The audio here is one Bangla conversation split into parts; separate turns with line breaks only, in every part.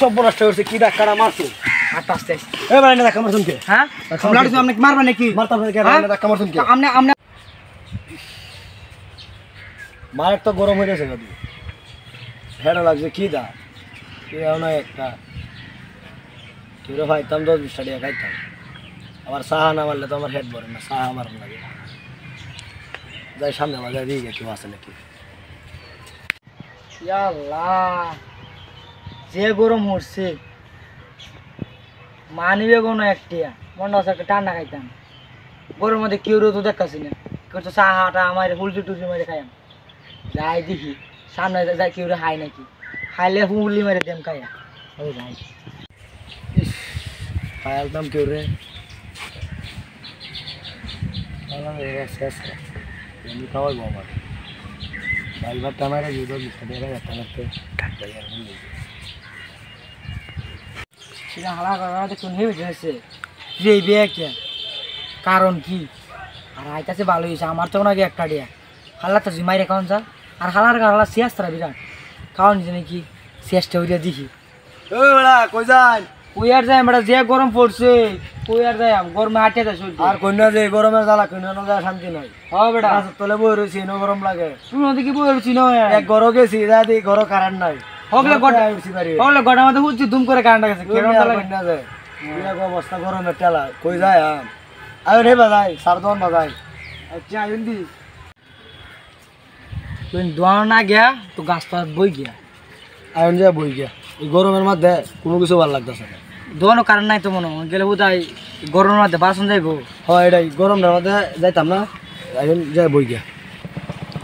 সব নষ্ট করছে কি ডাক্তার মারছো
আস্তে আস্তে
এবার এনে ধাক্কা মারছুন কে
হ্যাঁ লাড়ু তো আপনি মারবেন নাকি
মারতাম কে এনে ধাক্কা মারছুন কে
আপনি আপনি
মার একটা গরম হয়ে গেছে গাদু হেডা লাগছে কি দা এও না একটা কিরে খাইতাম 10-20 টাকা খাইতাম আবার সাহা না মারলে তো আমার হেড ভরে না সাহা মারন লাগে যাই সামনে বাজার দিয়ে গেছি আছে নাকি
ইয়া আল্লাহ যে গরম হচ্ছে মানিবে কোনো একটিয়া মনে হচ্ছে একটা ঠান্ডা খাইতাম গরমের মধ্যে কেউ তো দেখাচ্ছি না কেউ তো চাহাটা আমার হুলচি টুলচি মারে খাইয়াম যাই দেখি সামনে যাই কেউ হাই নাকি খাইলে হুলি মারে দেম খাইয়া ওই যাই
খাইলাম কেউ রে এমনি খাওয়াইবো আমার ডাল ভাত টামারে দিয়ে দেবো 20 টাকা একটা লাগতে
সেটা হালা করা দেখুন হয়েছে যে বিয়ে কে কারণ কি আর আইতাছে ভালো হয়েছে আমার তো নাকি একটা ডিয়া হাল্লা তো জিমাই রেখান যা আর হালার হালা শেষ তারা বিরাট খাওয়ান জানি কি শেষটা হইয়া দেখি
ও বেড়া কই যান
কই আর যাই আমরা যে গরম পড়ছে কই আর যাই গরমে হাঁটে যায় শরীর
আর কইনা যে গরমের জ্বালা কইনা না যায় শান্তি নাই
হ্যাঁ বেটা
তলে বই রয়েছি এনে গরম লাগে
তুই নদী কি বই রয়েছি
এক ঘরও গেছি দাদি ঘরও কারেন্ট নাই
হগলে গড়া হগলে গড়া মধ্যে হুচ্ছি দুম করে কারেন্ট গেছে কেরমটা লাগে
না যায় এরকম অবস্থা গরমের টেলা কই যায় আয় রে বাজাই সারদন বাজাই
আচ্ছা আইন দি তুই দোয়ানো না গিয়া তো গাছ পাত বই গিয়া
আয়ন যা বই গিয়া এই গরমের মধ্যে কোনো কিছু ভালো লাগতেছে না
দোয়ানো কারণ নাই তো মনে গেলে বোধহয় গরমের মধ্যে বাসন যাইবো
হয় এটাই গরমটার মধ্যে যাইতাম না আয়ন যা বই গিয়া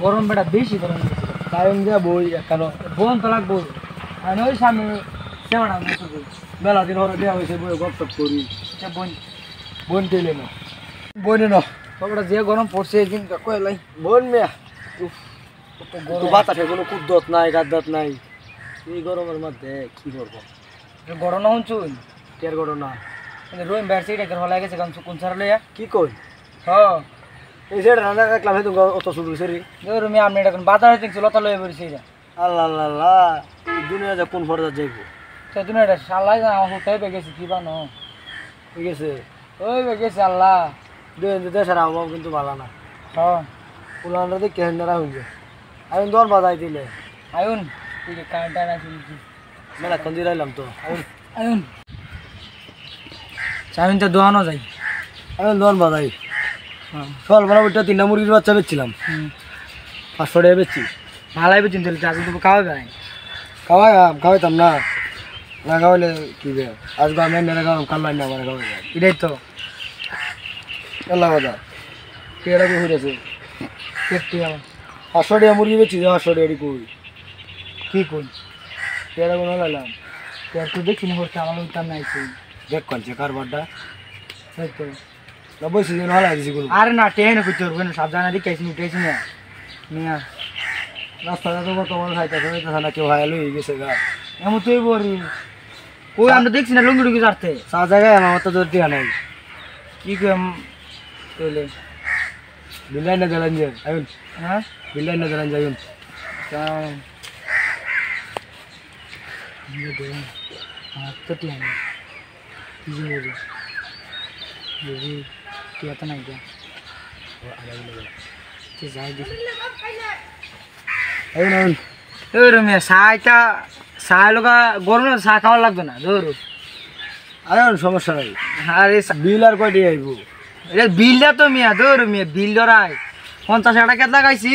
গরম বেটা বেশি গরম
আয়ন যা বই কেন
বোন তো লাগবো আর ওই সামনে সেবাটা
মেলা দিন হরে দেওয়া হয়েছে বই গপ টপ করি
সে বোন
বোন টেলে না বোনে না
সবটা যে গরম পড়ছে একদিন কয়লাই
বোন মেয়া তো বাতাসে কোনো কুদ্দত নাই গাদ্দাত নাই এই গরমের মধ্যে কি করবো
গরম না শুনছুন
কেয়ার করো না
রোহিম ব্যাট সিট একটা হলাই গেছে কোন সার লইয়া
কি কই
হ্যাঁ
এই সেটা রান্না রাখলাম হয়তো অত শুরু সরি
রুমি আপনি এটা বাজারে দেখছি লতা লইয়া পড়েছে এটা
আল্লাহ আল্লাহ আল্লাহ দুনিয়া যা কোন ফরজা যাইব
তো তুমি এটা সাল্লাই আমার হুটাই গেছি কি বানো
ঠিক আছে
ওই গেছে আল্লাহ
দেশের আবহাওয়া কিন্তু ভালো না
হ্যাঁ
উলানরা দিয়ে কেন্দ্রা হয়ে যায় আমি দর বাজাই দিলে
আয়ুন তুই কারেন্ট না শুনছি
মেলাক্ষণ দিয়ে রাইলাম তো
আয়ুন চাউমিন তো দোয়ানো যাই
আমি দর বাজাই
হ্যাঁ
সকালবেলা উঠে 3টা মুরগির বাচ্চা বেচছিলাম 500 টাকা বেচছি
ভালাই বেচিন তাহলে চাষি তো খাওয়াবে না
খাওয়াইতাম না না খাওয়াইলে কি বে আজকে আমি এনে খাওয়াম কাল না আমার খাওয়াই
এটাই তো
আল্লাহ কথা কেডা কই হইছে
কেটে আমার
500 টাকা মুরগি বেচছি 500 টাকা কই
কি কই
কেডা কোন লাইলাম
তো দেখছি না হচ্ছে আমার উত্তর নাই
দেখ কোন যে কারবারটা
এই তো
না বসে দিন হলা দিছি কোন
আরে না টেনে কইতে পারবো না সাবধানে দিকেছি উঠেছি না মিয়া
রাস্তাটা তো তোমার খাইতে খাইতে না কেউ হায়াল হয়ে গেছে গা
এমন তুই বলি কই আমরা দেখছি না লুঙ্গি টুঙ্গি চারতে
সা জায়গায় আমার তো জোর দিয়া নাই
কি কই তোলে
বিলাই না দেলান যে আইন
হ্যাঁ
বিলাই না দেলান যাইন
তো টিয়া নেই বুঝি টিয়া তো নাই গা যাই দেখি
আইন আইন
এই রমিয়া চাটা চা লগা গরম চা খাওয়া লাগবে না ধরো
আইন সমস্যা নাই
আরে
বিল আর কয়টি আইব
এটা বিলটা তো মিয়া ধরো মিয়া বিল ধরাই 50 টাকা কেটলা খাইছি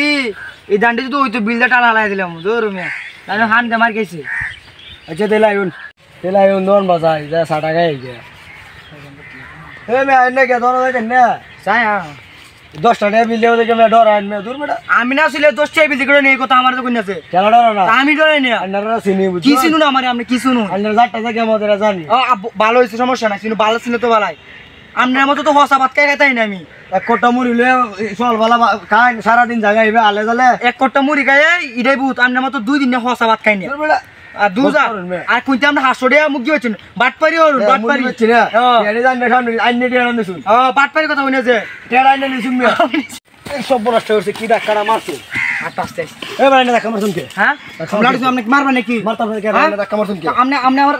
এই দান্ডি তো ওই তো বিলটা টাল হালাই দিলাম ধরো মিয়া তাই হান দে মার গেছি
আচ্ছা তেলা আইন দন বাজাই যা 60 টাকা আই গে এ মে আইন না কে দন যাই না
চাই
10 টাকা বিল দেও দেখে মে ডর আইন মে দূর বেটা
আমি না ছিলে 10 টাকা বিল করে নেই কথা আমার তো কইনাছে
কেলা ডর না
আমি ডরে নি
আন্নারা চিনি বুঝি
কি চিনু না আমারে আপনি কি শুনুন
আন্নারা 60 টাকা কে মদের জানি
ভালো হইছে সমস্যা নাই চিনু ভালো ছিল তো ভালাই আমনের মতো তো হসা ভাত খাইতাই না আমি
এক কোটা মুড়ি লয়ে সকালবেলা খাই সারাদিন জায়গা হইবে আলে জালে
এক কট্টা মুড়ি খাই ইডাই বহুত আমনের মতো 2 দিন হসা ভাত খাই না
দূর বেটা
আর দুজা আর কইতে আমরা 500 টাকা মুখ দিয়েছেন বাটপারি হরুন বাটপারি
হচ্ছে না এনে জান না সামনে আইন নেটি আনন্দ শুন
বাটপারি কথা কইনা যে
টেরা আইন নিছুন মে সব নষ্ট করছে কি ডাক্তার মারছে
হাঁটতে আসতে আসতে।
এ ভাই না ধাক্কা মারছুন কে
হ্যাঁ লাড়ি আপনাকে মারবা নাকি
মারতাম না কে
হ্যাঁ?
না ধাক্কা মারছুন কে
আপনি আপনি আমার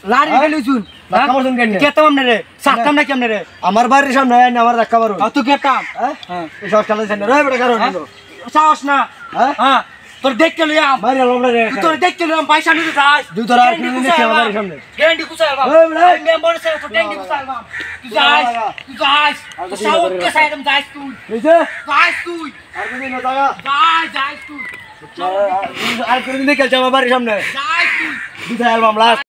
লাড়ি
হ্যাঁ?
গেলুছুন
ধাক্কা মারছুন কেন
কেতাম আপনি রে সাততাম নাকি আপনি রে
আমার বাড়ির সামনে আয় না আমার ধাক্কা মারুন
তুই কেতাম
হ্যাঁ
হ্যাঁ
এই সব চালাতে চান রে বেটা কারণ
হ্যাঁ? সাহস না
হ্যাঁ
হ্যাঁ তোর দেখতে লইয়াম
বাইরে লমড়া রে
তোর দেখতে লইয়াম পয়সা নিতে যাস
দুই তোরা আর কিনে নিচ্ছে আমার বাড়ির সামনে
গ্যারান্টি কুছাই বাবা
এই বেটা, এই।
মেম্বার স্যার তো গ্যারান্টি কুছাই বাবা তুই যাস সাউথ কে সাইডম যাস তুই
বুঝছে
যাস তুই
আর কোনদিন না টাকা
যাস তুই
আর কোনদিন দেখে যাও আমার বাড়ির সামনে
যাস তুই
দুই অ্যালবাম লাস্ট